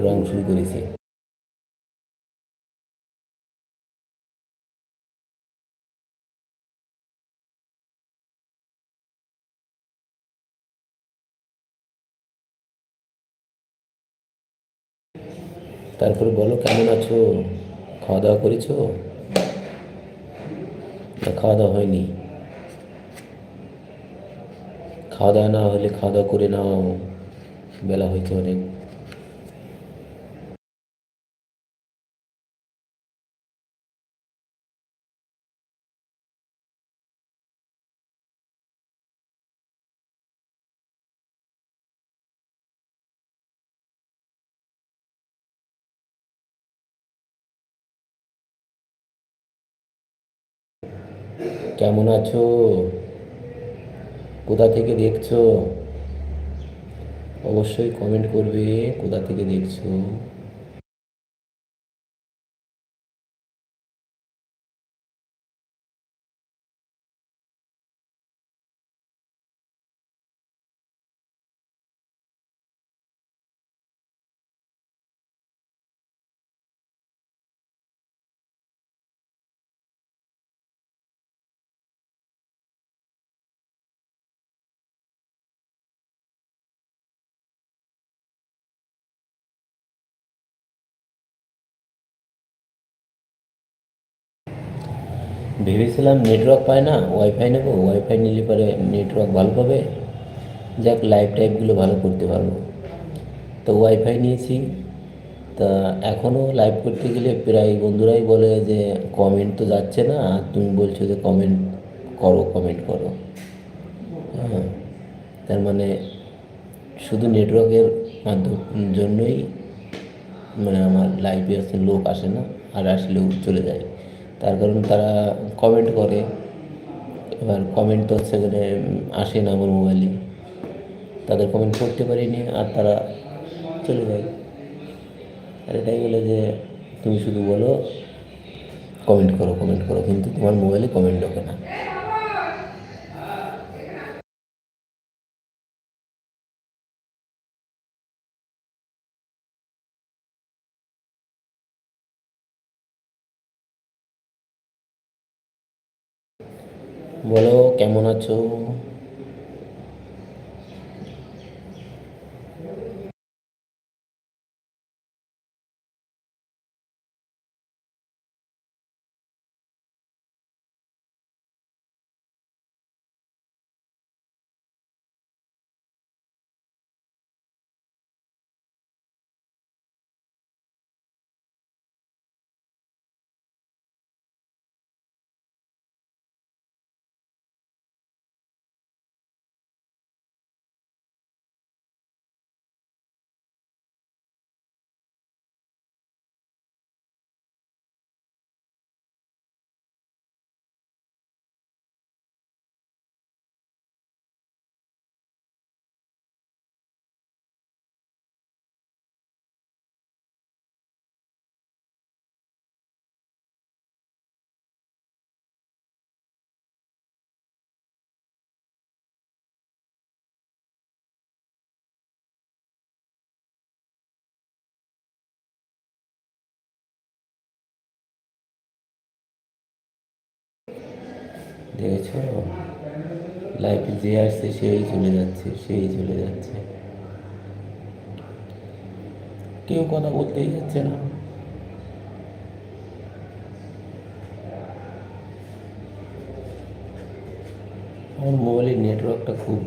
রং শুরু করেছে। তারপরে বলো, কেমন আছো? খাওয়া দাওয়া করেছো না খাওয়া দাওয়া হয়নি? খাওয়া দাওয়া না হলে খাওয়া দাওয়া করে নাও, বেলা হয়েছে অনেক। কেমন আছো? কোথা থেকে দেখছো? অবশ্যই কমেন্ট করবে, কোথা থেকে দেখছো। ভেবেছিলাম নেটওয়ার্ক পায় না, ওয়াইফাই নেবো, ওয়াইফাই নিলে পরে নেটওয়ার্ক ভালো পাবে, যাক লাইভ টাইপগুলো ভালো করতে পারবো। তো ওয়াইফাই নিয়েছি। তা এখনও লাইভ করতে গেলে প্রায় বন্ধুরাই বলে যে কমেন্ট তো যাচ্ছে না, আর তুমি বলছো যে কমেন্ট করো, কমেন্ট করো। হ্যাঁ, তার মানে শুধু নেটওয়ার্কের মাধ্যম জন্যই মানে আমার লাইভে আসে লোক আসে না, আর আসলেও চলে যায়। তার কারণ তারা কমেন্ট করে, এবার কমেন্ট তো সেখানে আসে না আমার মোবাইলে, তাদের কমেন্ট পড়তে পারিনি আর তারা চলে যায়। আর এটাই বলে যে তুমি শুধু বলো কমেন্ট করো, কমেন্ট করো, কিন্তু তোমার মোবাইলে কমেন্ট ঢোকে না। বলো, কেমন আছো? দেখেছো, লাইফে যে আসছে সেই চলে যাচ্ছে, সেই চলে যাচ্ছে, কেউ কথা বলতেই যাচ্ছে না। আমার মোবাইলের নেটওয়ার্কটা খুব